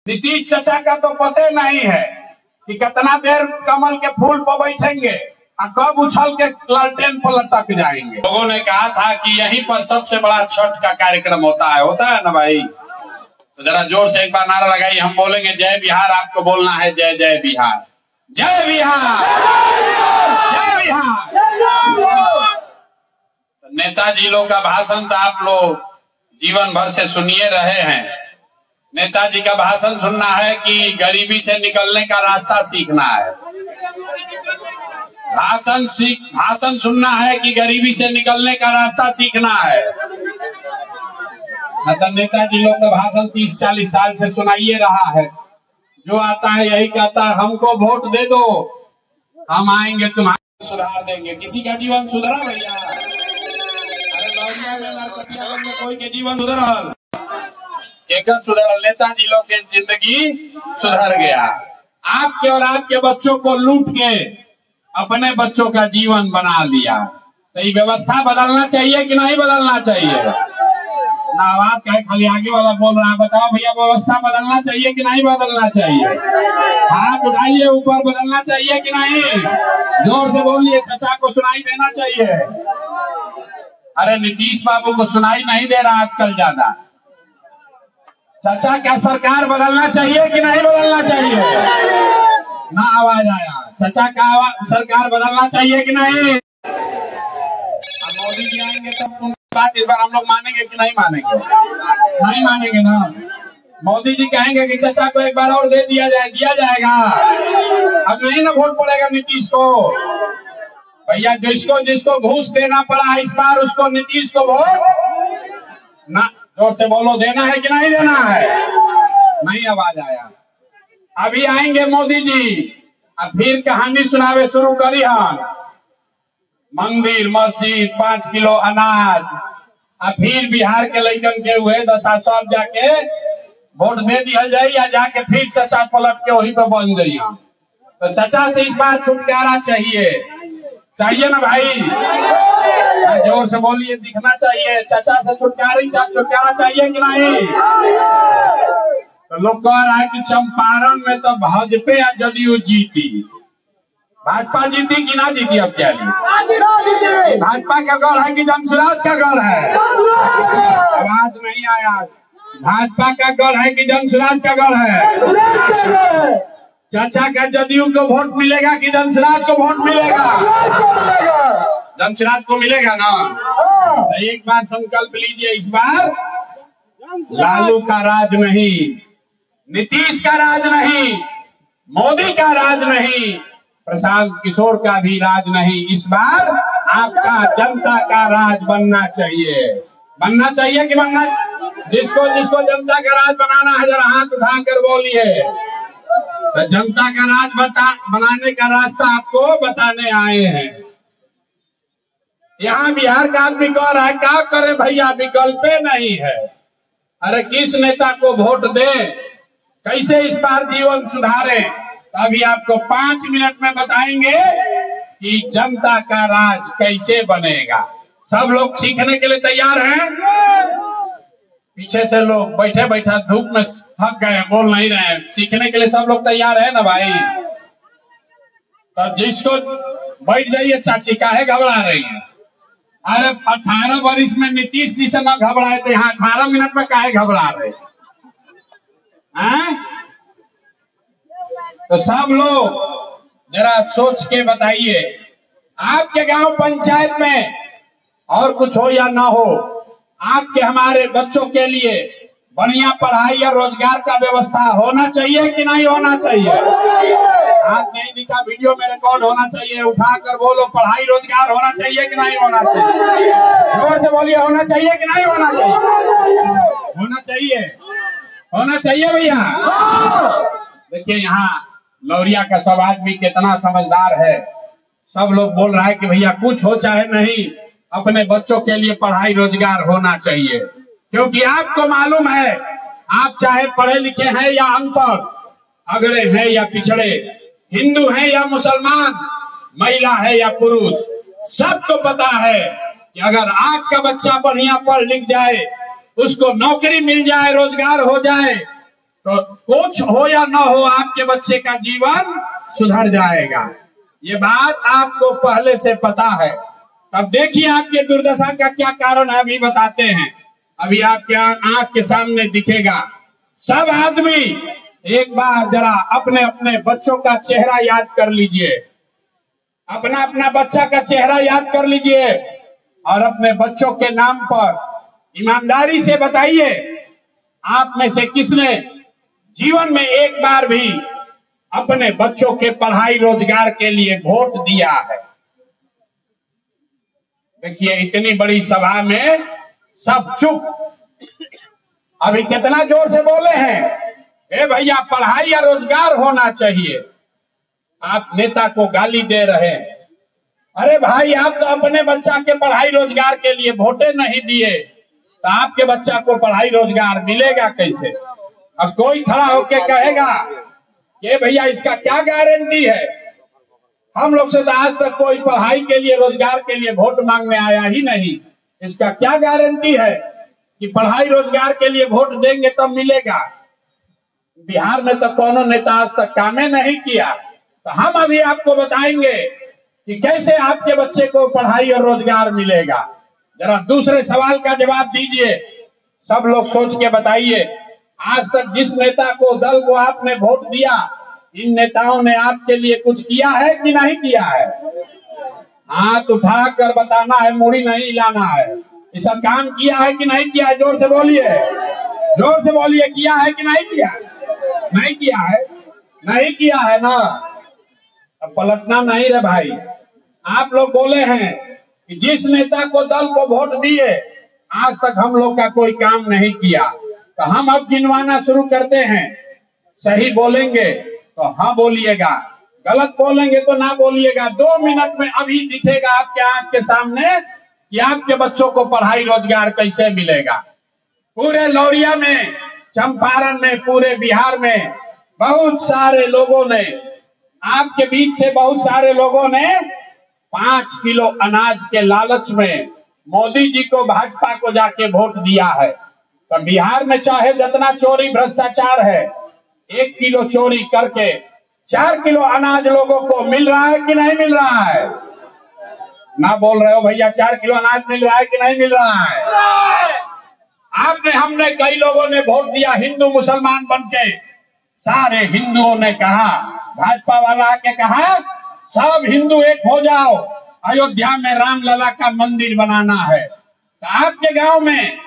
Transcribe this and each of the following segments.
नीतीश चाचा का तो पता नहीं है कि कितना देर कमल के फूल पर बैठेंगे और कब उछल के लालटेन पर लटक जाएंगे। लोगों ने कहा था कि यहीं पर सबसे बड़ा छठ का कार्यक्रम होता है ना भाई। तो जरा जोर से एक बार नारा लगाइए, हम बोलेंगे जय बिहार, आपको बोलना है जय जय बिहार, जय बिहार, जय बिहार। नेताजी लोग का भाषण तो आप लोग जीवन भर से सुनिए रहे हैं। नेताजी का भाषण सुनना है कि गरीबी से निकलने का रास्ता सीखना है। भाषण सुनना है कि गरीबी से निकलने का रास्ता सीखना है। नेताजी लोग का भाषण 30-40 साल से सुनाइए रहा है। जो आता है यही कहता है हमको वोट दे दो, हम आएंगे तुम्हारा सुधार देंगे। किसी का जीवन सुधरा भैया? अरे कोई के जीवन सुधरल? एक सुधरल? नेताजी लोग की जिंदगी सुधर गया। आपके और आपके बच्चों को लूट के अपने बच्चों का जीवन बना लिया। तो ये व्यवस्था बदलना चाहिए कि नहीं बदलना चाहिए? ना आवाज का खाली आगे वाला बोल रहा है। बताओ भैया, व्यवस्था बदलना चाहिए कि नहीं बदलना चाहिए? हाथ उठाइए ऊपर, बदलना चाहिए कि नहीं? जोर से बोलिए, चाचा को सुनाई देना चाहिए। अरे नीतीश बाबू को सुनाई नहीं दे रहा आजकल ज्यादा। चाचा, क्या सरकार बदलना चाहिए कि नहीं बदलना चाहिए? ना आवाज आया। चाचा का सरकार बदलना चाहिए कि नहीं? अब मोदी जी आएंगे तब बात इस बार हम लोग मानेंगे कि नहीं मानेंगे? नहीं मानेंगे ना। मोदी जी कहेंगे कि चाचा को एक बार और दे दिया जाएगा। अब नहीं ना वोट पड़ेगा नीतीश को। भैया, जिसको घूस देना पड़ा इस बार, उसको नीतीश को वोट ना। जोर से बोलो, देना है कि नहीं देना है? नहीं आवाज आया। अभी आएंगे मोदी जी, अब फिर कहानी सुनावे शुरू करी हम। मंदिर मस्जिद 5 किलो अनाज, अब फिर बिहार के लड़कन के हुए दशा सब जाके वोट दे दिया जाए या जाके फिर चाचा पलट के वही पे बन गई। तो चाचा से इस बार छुटकारा चाहिए ना भाई? जोर से बोलिए, दिखना चाहिए। चाचा से छुटकारा चाहिए कि नहीं? तो लोग कह रहा है कि चंपारण में तो भाजपा या जदयू जीती। भाजपा जीती कि ना जीती? अब क्या भाजपा का गढ़ है कि जनसुराज का गढ़ है? आवाज नहीं आया। भाजपा का गढ़ है कि जनसुराज का गढ़ है? चाचा का जदयू को वोट मिलेगा कि जनसुराज को वोट मिलेगा? जनसुराज को मिलेगा ना। तो एक बार संकल्प लीजिए, इस बार लालू का राज नहीं, नीतीश का राज नहीं, मोदी का राज नहीं, प्रशांत किशोर का भी राज नहीं। इस बार आपका जनता का राज बनना चाहिए। बनना चाहिए कि बनना? जिसको जनता का राज बनाना है जरा हाथ उठाकर बोलिए। तो जनता का राज बनाने का रास्ता आपको बताने आए हैं। यहाँ बिहार का आदमी कह रहा है क्या करे भैया, विकल्प नहीं है। अरे किस नेता को वोट दें, कैसे इस बार जीवन सुधारे? तो अभी आपको 5 मिनट में बताएंगे कि जनता का राज कैसे बनेगा। सब लोग सीखने के लिए तैयार हैं? पीछे से लोग बैठे धूप में थक गए, बोल नहीं रहे। सीखने के लिए सब लोग तैयार है ना भाई? तो जिसको बैठ जाइए चाची, काहे घबरा रही है? अरे 18 वर्ष में नीतीश जी से न घबराए थे, यहाँ 18 मिनट में काहे घबरा रहे हैं? तो सब लोग जरा सोच के बताइए, आपके गांव पंचायत में और कुछ हो या ना हो, आपके हमारे बच्चों के लिए बढ़िया पढ़ाई और रोजगार का व्यवस्था होना चाहिए कि नहीं होना चाहिए? आप नहीं दिखा, वीडियो में रिकॉर्ड होना चाहिए। उठाकर बोलो, पढ़ाई रोजगार होना चाहिए कि नहीं होना चाहिए? जोर से बोलिए, होना चाहिए कि नहीं होना चाहिए? होना चाहिए, होना चाहिए भैया। देखिए यहाँ लौरिया का सब आदमी कितना समझदार है। सब लोग बोल रहा है कि भैया कुछ हो चाहे नहीं, अपने बच्चों के लिए पढ़ाई रोजगार होना चाहिए। क्योंकि आपको मालूम है, आप चाहे पढ़े लिखे हैं या अनपढ़, अगड़े हैं या पिछड़े, हिंदू हैं या मुसलमान, महिला है या पुरुष, सबको पता है कि अगर आपका बच्चा बढ़िया पढ़ लिख जाए, उसको नौकरी मिल जाए, रोजगार हो जाए, तो कुछ हो या ना हो आपके बच्चे का जीवन सुधर जाएगा। ये बात आपको पहले से पता है। अब देखिए आपके दुर्दशा का क्या कारण है, अभी बताते हैं। अभी आपके आंख के सामने दिखेगा। सब आदमी एक बार जरा अपने अपने बच्चों का चेहरा याद कर लीजिए, अपना अपना बच्चा का चेहरा याद कर लीजिए और अपने बच्चों के नाम पर ईमानदारी से बताइए, आप में से किसने जीवन में एक बार भी अपने बच्चों के पढ़ाई रोजगार के लिए वोट दिया है? देखिए इतनी बड़ी सभा में सब चुप। अभी कितना जोर से बोले हैं, ए भैया पढ़ाई या रोजगार होना चाहिए। आप नेता को गाली दे रहे हैं। अरे भाई आप तो अपने बच्चा के पढ़ाई रोजगार के लिए वोटे नहीं दिए, तो आपके बच्चा को पढ़ाई रोजगार मिलेगा कैसे? अब कोई खड़ा होके कहेगा कि भैया इसका क्या गारंटी है? हम लोग से तो आज तक कोई पढ़ाई के लिए रोजगार के लिए वोट मांगने आया ही नहीं। इसका क्या गारंटी है कि पढ़ाई रोजगार के लिए वोट देंगे तब मिलेगा? बिहार में तो कोनो नेता आज तक कामे नहीं किया। तो हम अभी आपको बताएंगे कि कैसे आपके बच्चे को पढ़ाई और रोजगार मिलेगा। जरा दूसरे सवाल का जवाब दीजिए, सब लोग सोच के बताइए। आज तक जिस नेता को दल को आपने वोट दिया, इन नेताओं ने आपके लिए कुछ किया है कि नहीं किया है? हाथ उठा कर बताना है, मुड़ी नहीं हिलाना है। ये सब काम किया है कि नहीं किया है? जोर से बोलिए, जोर से बोलिए, किया है कि नहीं किया? नहीं किया है, नहीं किया है ना? अब पलटना नहीं रे भाई। आप लोग बोले हैं कि जिस नेता को दल को वोट दिए आज तक हम लोग का कोई काम नहीं किया, तो हम अब गिनवाना शुरू करते हैं। सही बोलेंगे तो हाँ बोलिएगा, गलत बोलेंगे तो ना बोलिएगा। 2 मिनट में अभी दिखेगा आपके आंख के सामने कि आपके बच्चों को पढ़ाई रोजगार कैसे मिलेगा। पूरे लौरिया में, चंपारण में, पूरे बिहार में बहुत सारे लोगों ने, आपके बीच से बहुत सारे लोगों ने 5 किलो अनाज के लालच में मोदी जी को, भाजपा को जाके वोट दिया है। तो बिहार में चाहे जितना चोरी भ्रष्टाचार है, 1 किलो चोरी करके 4 किलो अनाज लोगों को मिल रहा है कि नहीं मिल रहा है? ना बोल रहे हो भैया, 4 किलो अनाज मिल रहा है कि नहीं मिल रहा है? आपने, हमने, कई लोगों ने वोट दिया हिंदू मुसलमान बनके। सारे हिंदुओं ने कहा, भाजपा वाला आके कहा सब हिंदू एक हो जाओ, अयोध्या में रामलला का मंदिर बनाना है। तो आपके गांव में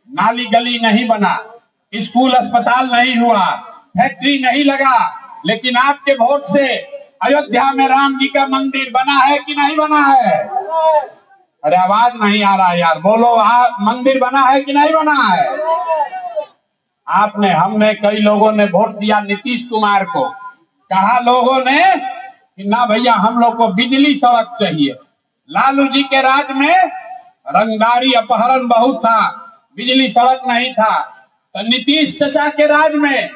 नाली गली नहीं बना, स्कूल अस्पताल नहीं हुआ, फैक्ट्री नहीं लगा, लेकिन आपके वोट से अयोध्या में राम जी का मंदिर बना है कि नहीं बना है? अरे आवाज नहीं आ रहा यार, बोलो, मंदिर बना है कि नहीं बना है? आपने, हमने, कई लोगों ने वोट दिया नीतीश कुमार को। कहा लोगों ने कि ना भैया हम लोग को बिजली सड़क चाहिए। लालू जी के राज में रंगदारी अपहरण बहुत था, बिजली सड़क नहीं था। तो नीतीश चचा के राज में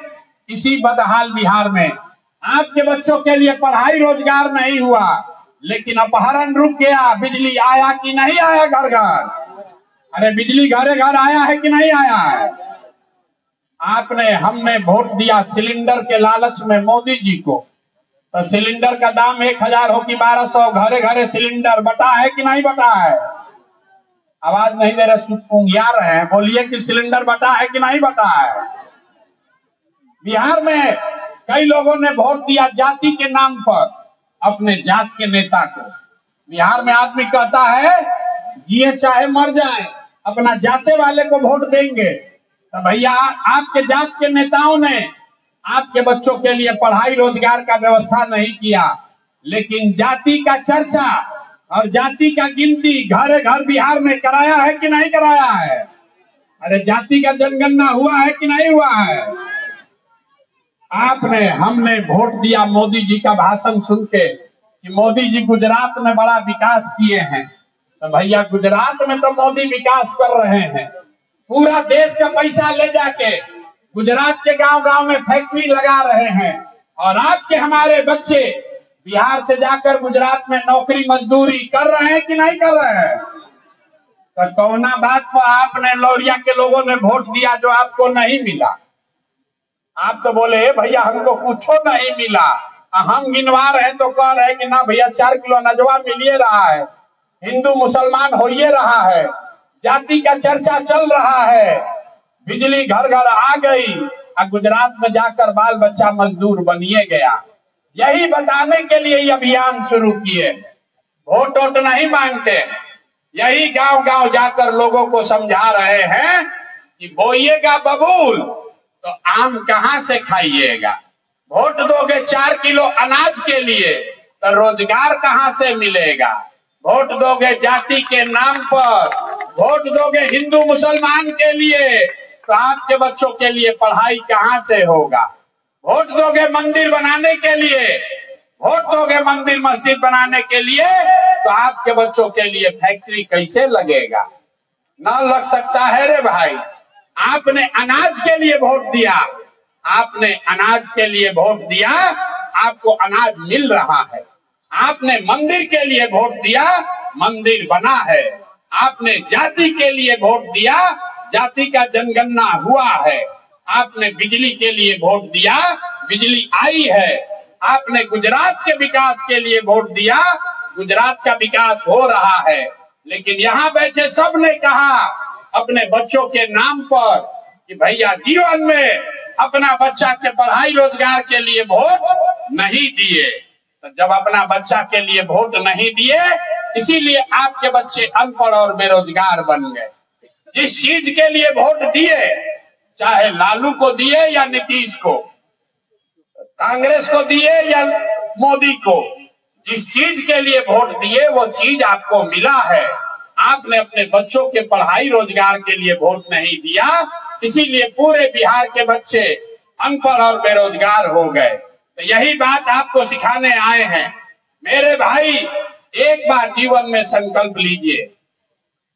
इसी बदहाल बिहार में आपके बच्चों के लिए पढ़ाई रोजगार नहीं हुआ, लेकिन अपहरण रुक गया। बिजली आया कि नहीं आया घर घर? अरे बिजली घरे घर आया है कि नहीं आया है? आपने, हमने वोट दिया सिलेंडर के लालच में मोदी जी को। तो सिलेंडर का दाम 1000 हो कि 1200, घरे घरे सिलेंडर बटा है कि नहीं बटा है? आवाज नहीं दे रहे, ऊँघिया रहे हैं, बोलिए कि सिलेंडर बटा है कि नहीं बटा है? बिहार में कई लोगों ने वोट दिया जाति के नाम पर, अपने जात के नेता को। बिहार में आदमी कहता है जिए चाहे मर जाए, अपना जाते वाले को वोट देंगे। तो भैया आपके जात के नेताओं ने आपके बच्चों के लिए पढ़ाई रोजगार का व्यवस्था नहीं किया, लेकिन जाति का चर्चा और जाति का गिनती घरे घर बिहार में कराया है कि नहीं कराया है? अरे जाति का जनगणना हुआ है कि नहीं हुआ है? आपने, हमने वोट दिया मोदी जी का भाषण सुन के कि मोदी जी गुजरात में बड़ा विकास किए हैं। तो भैया गुजरात में तो मोदी विकास कर रहे हैं, पूरा देश का पैसा ले जाके गुजरात के गांव गांव में फैक्ट्री लगा रहे हैं, और आपके हमारे बच्चे बिहार से जाकर गुजरात में नौकरी मजदूरी कर रहे हैं कि नहीं कर रहे हैं? तो कौना बात पर आपने लौरिया के लोगों ने वोट दिया जो आपको नहीं मिला? आप तो बोले भैया हमको कुछ नहीं मिला, हम गिनवा रहे तो कह रहे कि ना भैया 4 किलो अनाजवा मिलिए रहा है, हिंदू मुसलमान होइए रहा है, जाति का चर्चा चल रहा है, बिजली घर घर आ गई और गुजरात में जाकर बाल बच्चा मजदूर बनिए गया। यही बताने के लिए ये अभियान शुरू किए। वोट वोट नहीं मांगते, यही गांव गांव जाकर लोगों को समझा रहे हैं कि बोइएगा बबूल तो आम कहां से खाइएगा, वोट दोगे 4 किलो अनाज के लिए तो रोजगार कहां से मिलेगा, वोट दोगे जाति के नाम पर, वोट दोगे हिंदू मुसलमान के लिए तो आपके बच्चों के लिए पढ़ाई कहां से होगा, वोट दोगे मंदिर बनाने के लिए, वोट दोगे मंदिर मस्जिद बनाने के लिए तो आपके बच्चों के लिए फैक्ट्री कैसे लगेगा, ना लग सकता है रे भाई। आपने अनाज के लिए वोट दिया, आपने अनाज के लिए वोट दिया, आपको अनाज मिल रहा है। आपने मंदिर के लिए वोट दिया, मंदिर बना है। आपने जाति के लिए वोट दिया, जाति का जनगणना हुआ है। आपने बिजली के लिए वोट दिया, बिजली आई है। आपने गुजरात के विकास के लिए वोट दिया, गुजरात का विकास हो रहा है। लेकिन यहाँ बैठे सब ने कहा अपने बच्चों के नाम पर कि भैया जीवन में अपना बच्चा के पढ़ाई रोजगार के लिए वोट नहीं दिए। तो जब अपना बच्चा के लिए वोट नहीं दिए, इसीलिए आपके बच्चे अनपढ़ और बेरोजगार बन गए। जिस चीज के लिए वोट दिए, चाहे लालू को दिए या नीतीश को, कांग्रेस को दिए या मोदी को, जिस चीज के लिए वोट दिए वो चीज आपको मिला है। आपने अपने बच्चों के पढ़ाई रोजगार के लिए वोट नहीं दिया, इसीलिए पूरे बिहार के बच्चे अनपढ़ और बेरोजगार हो गए। तो यही बात आपको सिखाने आए हैं। मेरे भाई, एक बार जीवन में संकल्प लीजिए,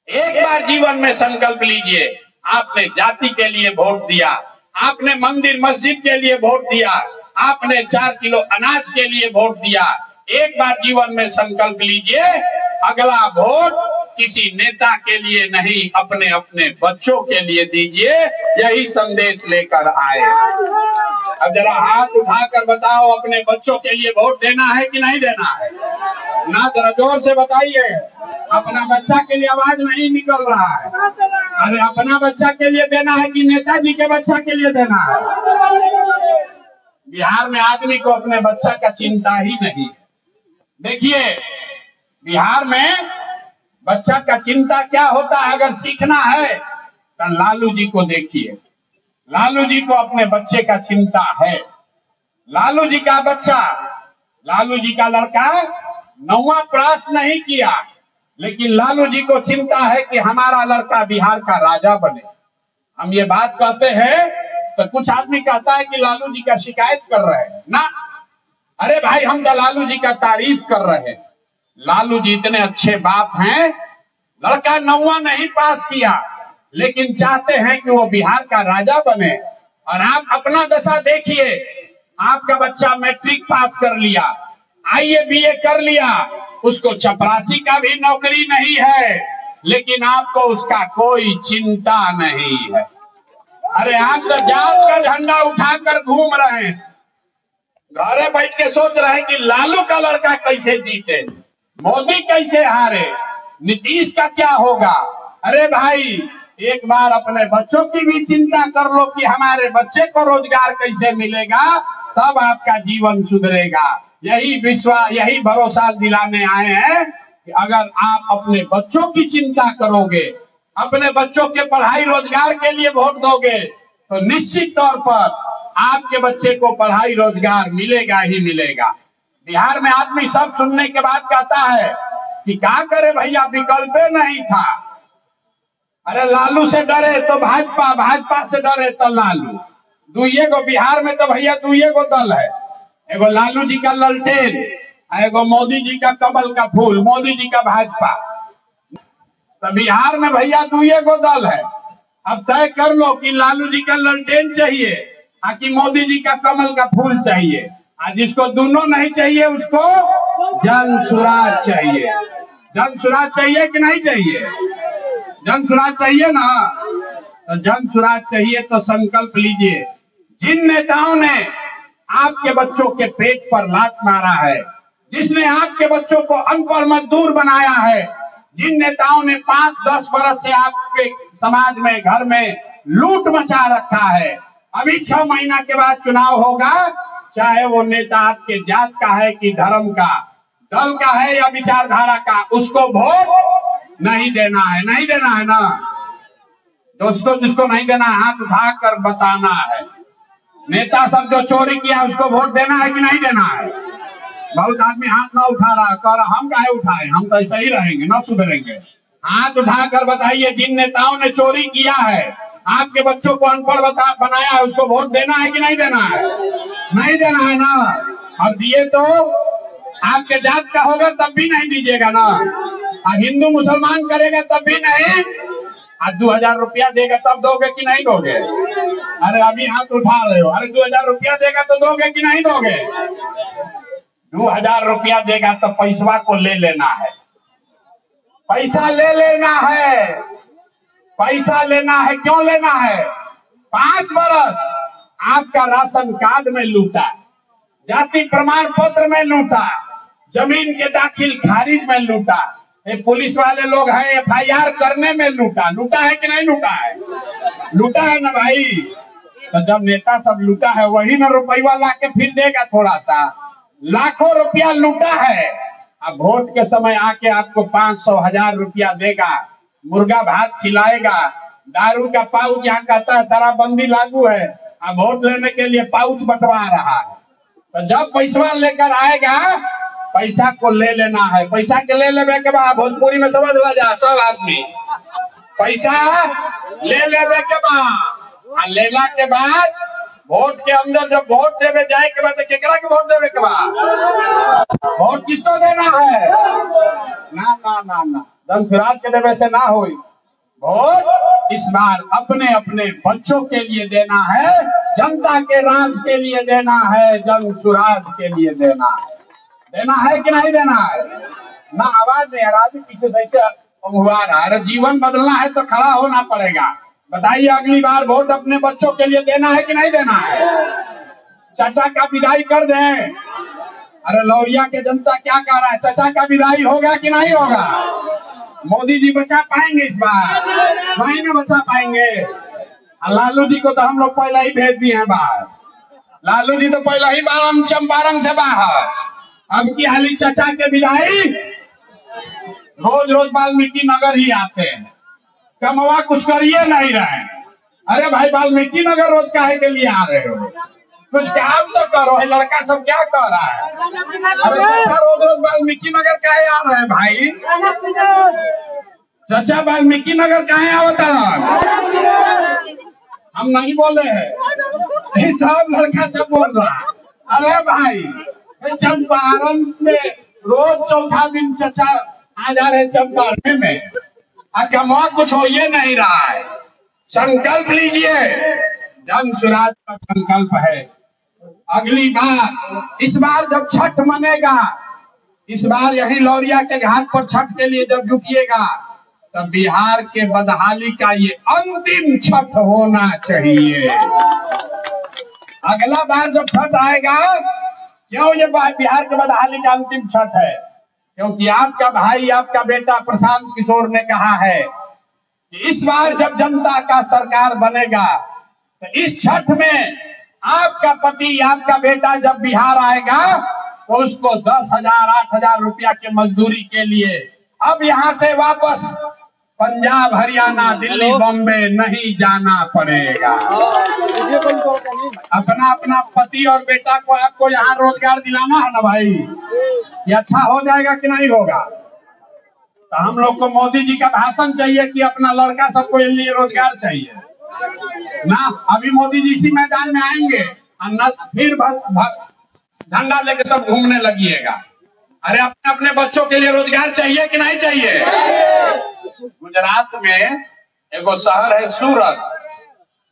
एक बार जीवन में संकल्प लीजिए। आपने जाति के लिए वोट दिया, आपने मंदिर मस्जिद के लिए वोट दिया, आपने 4 किलो अनाज के लिए वोट दिया। एक बार जीवन में संकल्प लीजिए, अगला वोट किसी नेता के लिए नहीं, अपने अपने बच्चों के लिए दीजिए। यही संदेश लेकर आए। अब जरा हाथ उठाकर बताओ, अपने बच्चों के लिए वोट देना है कि नहीं देना है? ना, जरा जोर से बताइए। अपना बच्चा के लिए आवाज नहीं निकल रहा है। अरे अपना बच्चा के लिए देना है कि नेताजी के बच्चा के लिए देना है? बिहार में आदमी को अपने बच्चा का चिंता ही नहीं। देखिए, बिहार में बच्चा का चिंता क्या होता है। अगर सीखना है तो लालू जी को देखिए, लालू जी को अपने बच्चे का चिंता है। लालू जी का बच्चा, लालू जी का लड़का 9वां क्लास नहीं किया, लेकिन लालू जी को चिंता है कि हमारा लड़का बिहार का राजा बने। हम ये बात कहते हैं तो कुछ आदमी कहता है कि लालू जी का शिकायत कर रहे हैं ना। अरे भाई, हम तो लालू जी का तारीफ कर रहे हैं। लालू जी इतने अच्छे बाप हैं, लड़का 9वां नहीं पास किया, लेकिन चाहते हैं कि वो बिहार का राजा बने। और आप अपना दशा देखिए, आपका बच्चा मैट्रिक पास कर लिया, आईए बीए कर लिया, उसको चपरासी का भी नौकरी नहीं है, लेकिन आपको उसका कोई चिंता नहीं है। अरे आप तो जात का झंडा उठाकर घूम रहे हैं, घरे बैठ के सोच रहे हैं कि लालू का लड़का कैसे जीते, मोदी कैसे हारे, नीतीश का क्या होगा। अरे भाई, एक बार अपने बच्चों की भी चिंता कर लो कि हमारे बच्चे को रोजगार कैसे मिलेगा, तब आपका जीवन सुधरेगा। यही विश्वास, यही भरोसा दिलाने आए हैं कि अगर आप अपने बच्चों की चिंता करोगे, अपने बच्चों के पढ़ाई रोजगार के लिए वोट दोगे, तो निश्चित तौर पर आपके बच्चे को पढ़ाई रोजगार मिलेगा ही मिलेगा। बिहार में आदमी सब सुनने के बाद कहता है कि क्या करे भैया, विकल्प नहीं था। अरे लालू से डरे तो भाजपा, भाजपा से डरे तो लालू। दुइये को बिहार में तो भैया दुइये को दल है, एगो लालू जी का ललटेन, एगो मोदी जी का कमल का फूल, मोदी जी का भाजपा। तो बिहार में भैया दुइये को दल है। अब तय कर लो कि लालू जी का ललटेन चाहिए कि मोदी जी का कमल का फूल चाहिए। जिसको दोनों नहीं चाहिए उसको जन सुराज चाहिए। जन सुराज चाहिए कि नहीं चाहिए? जन सुराज चाहिए ना। तो जन सुराज चाहिए तो संकल्प लीजिए, जिन नेताओं ने आपके बच्चों के पेट पर लात मारा है, जिसने आपके बच्चों को अनपढ़ मजदूर बनाया है, जिन नेताओं ने 5-10 बरस से आपके समाज में घर में लूट मचा रखा है, अभी 6 महीना के बाद चुनाव होगा, चाहे वो नेता आपके जात का है कि धर्म का, दल का है या विचारधारा का, उसको वोट नहीं देना है। नहीं देना है ना दोस्तों? जिसको नहीं देना है हाथ उठाकर बताना है। नेता सब जो चोरी किया उसको वोट देना है कि नहीं देना है? बहुत आदमी हाथ ना उठा रहा, कह रहा हम काहे उठाए, हम तो ऐसे ही रहेंगे, ना सुधरेंगे। हाथ उठाकर बताइए, जिन नेताओं ने चोरी किया है, आपके बच्चों को अनपढ़ बनाया है, उसको वोट देना है कि नहीं देना है? नहीं देना है ना। और दिए तो आपके जात का होगा तब भी नहीं दीजिएगा ना, और हिंदू मुसलमान करेगा तब भी नहीं, और 2000 रुपया देगा तब दोगे कि नहीं दोगे? अरे अभी हाथ उठा रहे हो, अरे 2000 रुपया देगा तो दोगे कि नहीं दोगे? 2000 रुपया देगा तो पैसवा को ले लेना है, पैसा ले लेना है, पैसा लेना है। क्यों लेना है? 5 बरस आपका राशन कार्ड में लूटा, जाति प्रमाण पत्र में लूटा, जमीन के दाखिल खारिज में लूटा, पुलिस वाले लोग हैं FIR करने में लूटा। लूटा है कि नहीं लूटा है? लूटा है ना भाई। तो जब नेता सब लूटा है वही ना रुपया ला के फिर देगा, थोड़ा सा लाखों रुपया लूटा है। अब वोट के समय आके आपको 500-1000 रुपया देगा, मुर्गा भात खिलाएगा, दारू का पाउच यहाँ कहता है शराबबंदी लागू है, अब वोट लेने के लिए पाउच बंटवा रहा है। तो जब पैसा लेकर आएगा, पैसा को ले लेना है। पैसा के ले लेने के बाद भोजपुरी में समझ जा सब आदमी, पैसा ले लेने के बाद, लेला के बाद वोट के अंदर जब वोट देवे जाए के बाद केकरा के वोट देवे के बाद, वोट किसको देना है? ना ना ना ना, जन स्वराज के देवे से ना होई। वोट इस बार अपने अपने बच्चों के लिए देना है, जनता के राज के लिए देना है, जन स्वराज के लिए देना है। देना है कि नहीं देना है? ना आवाज नहीं आ रहा, पीछे से ऐसे हुआ रहा है। जीवन बदलना है तो खड़ा होना पड़ेगा। बताइए, अगली बार वोट अपने बच्चों के लिए देना है कि नहीं देना है? चाचा का विदाई कर दें। अरे लौरिया के जनता क्या कह रहा है, चाचा का विदाई होगा कि नहीं होगा? मोदी जी बचा पाएंगे इस बार? नहीं ना बचा पाएंगे। लालू जी को तो हम लोग पहले ही भेज दिए हैं बाहर। लालू जी तो पहले ही बार हम चंपारण से बाहर। अब की हाली चाचा के विदाई रोज रोज वाल्मीकि नगर ही आते हैं, कमवा कुछ करिए नहीं रहे। अरे भाई वाल्मीकि नगर रोज काहे के लिए आ रहे हो? कुछ काम तो करो। है लड़का सब क्या कर रहा है? अरे चाचा रोज रोज वाल्मीकि नगर काहे आ रहे हैं भाई? चाचा वाल्मीकि नगर काहे आवता है? हम नहीं बोले हैं, सब लड़का सब बोल रहा है। अरे भाई चंपारण में रोज चौथा दिन चाचा आ जा रहे चंपारण में, कमा कुछ हो ये नहीं रहा है। संकल्प लीजिए, जन स्वराज का संकल्प है। अगली बार, इस बार जब छठ मनेगा, इस बार यही लौरिया के घाट पर छठ के लिए जब जुटिएगा, तब बिहार के बदहाली का ये अंतिम छठ होना चाहिए। अगला बार जब छठ आएगा, क्यों ये बिहार के बदहाली का अंतिम छठ है? क्योंकि आपका भाई, आपका बेटा प्रशांत किशोर ने कहा है कि इस बार जब जनता का सरकार बनेगा, तो इस छठ में आपका पति, आपका बेटा जब बिहार आएगा तो उसको 10,000 8,000 रुपया के मजदूरी के लिए अब यहाँ से वापस पंजाब, हरियाणा, दिल्ली, बॉम्बे नहीं जाना पड़ेगा। अपना अपना पति और बेटा को आपको यहाँ रोजगार दिलाना है ना भाई। ये अच्छा हो जाएगा कि नहीं होगा? तो हम लोग को मोदी जी का भाषण चाहिए कि अपना लड़का सबको लिए रोजगार चाहिए ना? अभी मोदी जी इसी मैदान में आएंगे और फिर झंडा लेके सब घूमने लगिएगा। अरे अपने अपने बच्चों के लिए रोजगार चाहिए कि नहीं चाहिए? गुजरात में एगो शहर है सूरत,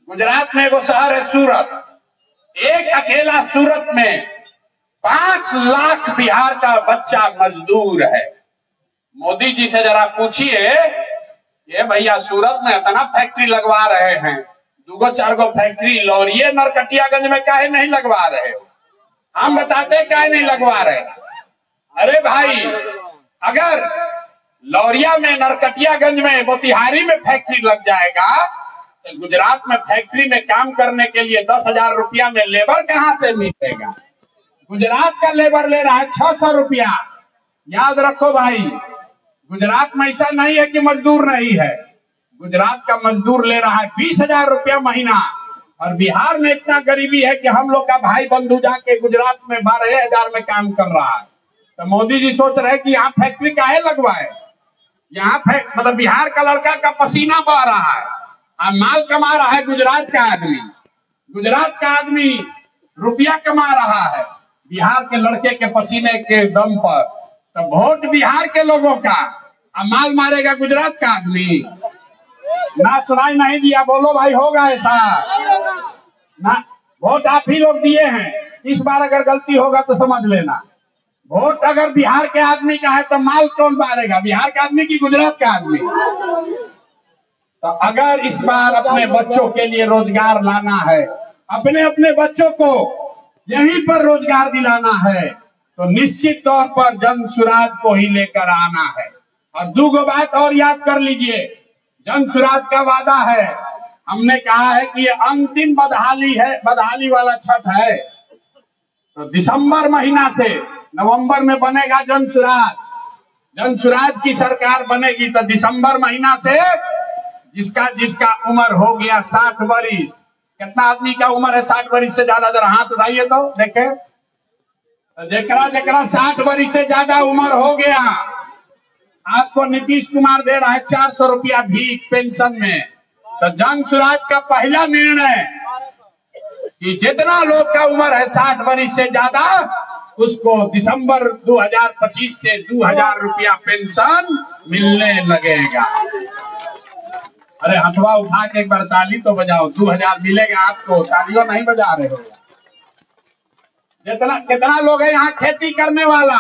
गुजरात में एगो शहर है सूरत। एक अकेला सूरत में 5 लाख बिहार का बच्चा मजदूर है। मोदी जी से जरा पूछिए, ये भैया सूरत में इतना फैक्ट्री लगवा रहे हैं, दूगो चार गो फैक्ट्री लौरिये नरकटियागंज में काहे नहीं लगवा रहे हो? हम बताते काहे नहीं लगवा रहे? अरे भाई, अगर लौरिया में, नरकटियागंज में, मोतिहारी में फैक्ट्री लग जाएगा तो गुजरात में फैक्ट्री में काम करने के लिए 10,000 रुपया में लेबर कहाँ से मिलेगा? गुजरात का लेबर ले रहा है 600 रुपया। याद रखो भाई, गुजरात में ऐसा नहीं है कि मजदूर नहीं है, गुजरात का मजदूर ले रहा है 20,000 रुपया महीना। और बिहार में इतना गरीबी है कि हम लोग का भाई बंधु जाके गुजरात में 12,000 में काम कर रहा है। तो मोदी जी सोच रहे हैं कि यहाँ फैक्ट्री काहे लगवाए? यहाँ मतलब बिहार का लड़का का पसीना बह रहा है और माल कमा रहा है गुजरात का आदमी। गुजरात का आदमी रुपया कमा रहा है बिहार के लड़के के पसीने के दम पर। तो वोट बिहार के लोगों का और माल मारेगा गुजरात का आदमी। ना सुनाई नहीं दिया, बोलो भाई, होगा ऐसा ना? वोट आप ही लोग दिए हैं, इस बार अगर गलती होगा तो समझ लेना। वोट अगर बिहार के आदमी का है तो माल कौन मारेगा? बिहार का आदमी की गुजरात का आदमी? तो अगर इस बार अपने बच्चों के लिए रोजगार लाना है, अपने अपने बच्चों को यहीं पर रोजगार दिलाना है, तो निश्चित तौर पर जन सुराज को ही लेकर आना है। और दूगो बात और याद कर लीजिए, जन सुराज का वादा है, हमने कहा है कि ये अंतिम बदहाली है, बदहाली वाला छठ है। तो दिसंबर महीना से नवंबर में बनेगा जन सुराज। जन सुराज की सरकार बनेगी तो दिसंबर महीना से जिसका उम्र हो गया 60 वर्ष, कितना आदमी का उम्र है 60 वर्ष से ज्यादा? जरा हाथ उठाइए तो देखे। तो जेकरा 60 वर्ष से ज्यादा उम्र हो गया, आपको नीतीश कुमार दे रहा है 400 रुपया भीख पेंशन में। तो जन सुराज का पहला निर्णय कि जितना लोग का उम्र है 60 वर्ष से ज्यादा, उसको दिसंबर 2025 से 2,000 रुपया पेंशन मिलने लगेगा। अरे हथवा उठा के एक बार ताली तो बजाओ, 2,000 मिलेगा आपको। तालियों नहीं बजा रहे हो? कितना लोग है यहाँ खेती करने वाला?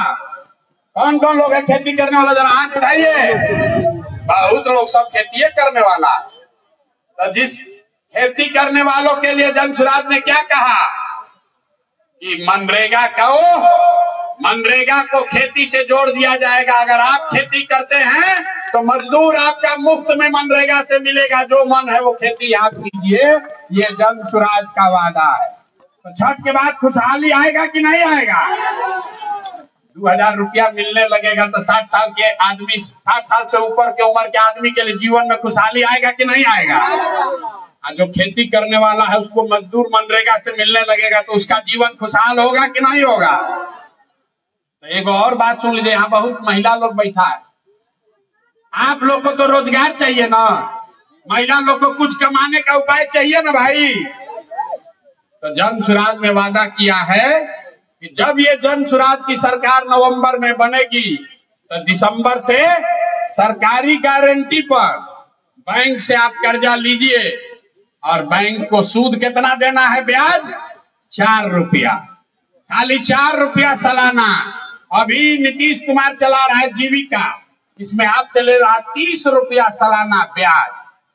कौन कौन लोग है खेती करने वाला? जरा हाथ उठाइए। बहुत लोग, सब खेती करने वाला। तो जिस खेती करने वालों के लिए जन सुराज ने क्या कहा कि मनरेगा को खेती से जोड़ दिया जाएगा। अगर आप खेती करते हैं तो मजदूर आपका मुफ्त में मनरेगा से मिलेगा। जो मन है वो खेती आप कीजिए। ये जन सुराज का वादा है। तो छठ के बाद खुशहाली आएगा कि नहीं आएगा? 2,000 रुपया मिलने लगेगा तो 60 साल के आदमी, 60 साल से ऊपर के उम्र के आदमी के लिए जीवन में खुशहाली आएगा कि नहीं आएगा? और जो खेती करने वाला है उसको मजदूर मनरेगा से मिलने लगेगा तो उसका जीवन खुशहाल होगा कि नहीं होगा? तो एक और बात सुन लीजिए, यहाँ बहुत महिला लोग बैठा है। आप लोग को तो रोजगार चाहिए ना, महिला लोग को कुछ कमाने का उपाय चाहिए ना भाई। तो जन सुराज ने वादा किया है कि जब ये जन सुराज की सरकार नवंबर में बनेगी तो दिसंबर से सरकारी गारंटी पर बैंक से आप कर्जा लीजिए और बैंक को सूद कितना देना है? ब्याज 4 रुपया, खाली 4 रुपया सालाना। अभी नीतीश कुमार चला रहा है जीविका, इसमें आपसे ले रहा 30 रुपया सालाना ब्याज,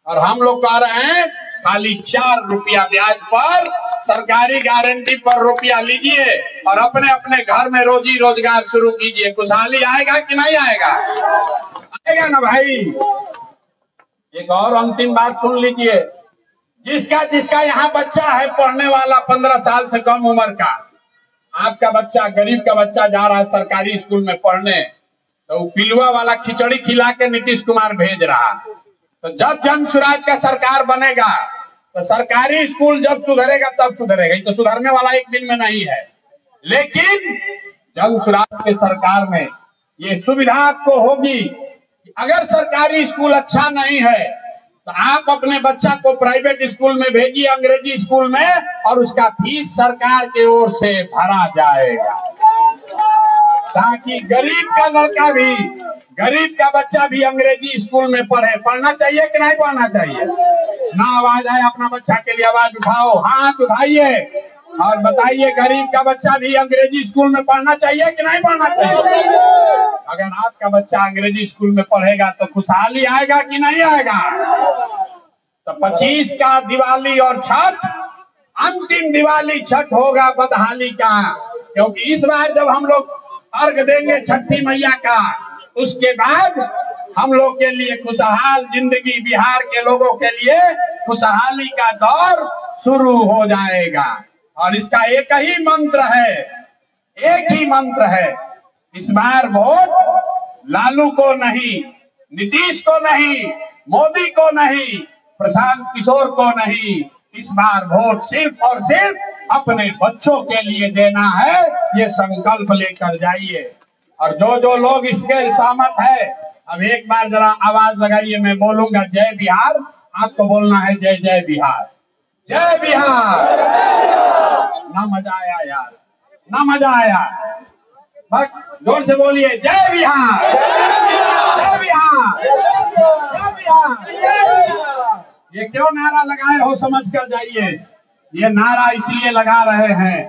और हम लोग कह रहे हैं खाली 4 रुपया ब्याज पर सरकारी गारंटी पर रुपया लीजिए और अपने अपने घर में रोजी रोजगार शुरू कीजिए। खुशहाली आएगा कि नहीं आएगा? आएगा ना भाई। एक और अंतिम बात सुन लीजिए, जिसका यहाँ बच्चा है पढ़ने वाला 15 साल से कम उम्र का, आपका बच्चा, गरीब का बच्चा जा रहा है सरकारी स्कूल में पढ़ने, तो पिलुआ वाला खिचड़ी खिला के नीतीश कुमार भेज रहा। तो जब जन सुराज का सरकार बनेगा तो सरकारी स्कूल जब सुधरेगा तब सुधरेगा। ये तो सुधरने वाला एक दिन में नहीं है, लेकिन जन सुराज के सरकार में ये सुविधा आपको होगी कि अगर सरकारी स्कूल अच्छा नहीं है तो आप अपने बच्चा को प्राइवेट स्कूल में भेजिए, अंग्रेजी स्कूल में, और उसका फीस सरकार की ओर से भरा जाएगा, ताकि गरीब का लड़का भी, गरीब का बच्चा भी अंग्रेजी स्कूल में पढ़े। पढ़ना चाहिए कि नहीं पढ़ना चाहिए? ना आवाज आए अपना बच्चा के लिए आवाज उठाओ, हाथ उठाइए और बताइए, गरीब का बच्चा भी अंग्रेजी स्कूल में पढ़ना चाहिए कि नहीं पढ़ना चाहिए? अगर आपका बच्चा अंग्रेजी स्कूल में पढ़ेगा तो खुशहाली आएगा कि नहीं आएगा? तो 25 का दिवाली और छठ, अंतिम दिवाली छठ होगा बदहाली का। क्योंकि इस बार जब हम लोग अर्घ देंगे छठी मैया का, उसके बाद हम लोग के लिए खुशहाल जिंदगी, बिहार के लोगों के लिए खुशहाली का दौर शुरू हो जाएगा। और इसका एक ही मंत्र है, एक ही मंत्र है, इस बार वोट लालू को नहीं, नीतीश को नहीं, मोदी को नहीं, प्रशांत किशोर को नहीं, इस बार वोट सिर्फ और सिर्फ अपने बच्चों के लिए देना है। ये संकल्प लेकर जाइए। और जो लोग इसके सहमत है, अब एक बार जरा आवाज लगाइए, मैं बोलूंगा जय बिहार, आपको बोलना है जय जय बिहार, जय बिहार। ना मजा आया यार, ना मजा आया, बस जोर से बोलिए जय बिहार, जय बिहार, जय बिहार। ये क्यों नारा लगाए हो समझ कर जाइए। ये नारा इसलिए लगा रहे हैं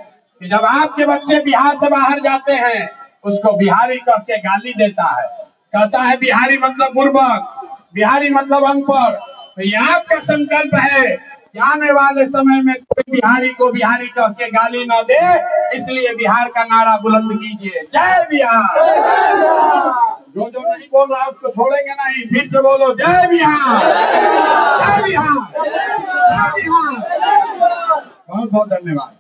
कि जब आपके बच्चे बिहार से बाहर जाते हैं, उसको बिहारी कह के गाली देता है, कहता है बिहारी मतलब बुर्बक, बिहारी मतलब अनपढ़। तो ये आपका संकल्प है कि आने वाले समय में कोई बिहारी को बिहारी कह के गाली न दे, इसलिए बिहार का नारा बुलंद कीजिए, जय बिहार। जो नहीं बोल रहा उसको छोड़ेंगे नहीं, फिर से बोलो जय बिहार, जय बिहार, जय बिहार। बहुत बहुत धन्यवाद।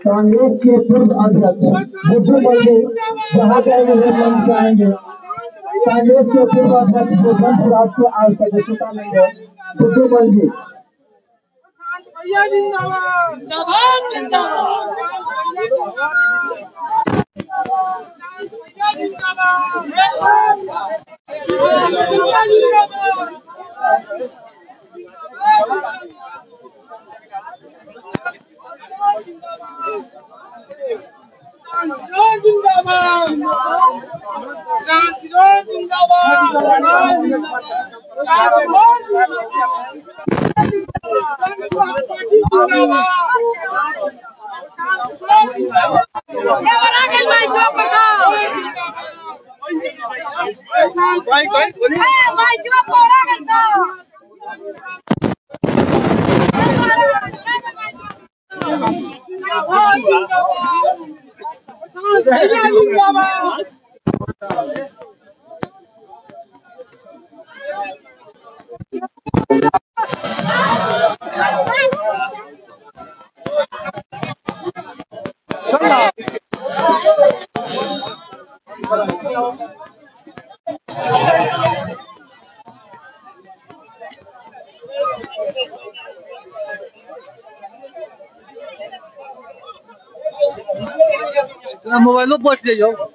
कांग्रेस के पूर्व अध्यक्ष बुद्धू बल्ली जहाँ जाएंगे मंच से आएंगे। कांग्रेस के पूर्व अध्यक्ष जो वंशराज के आज सदस्यता में है, बुद्धू बल्ली। मोबाइलो पहुंच जाइयो।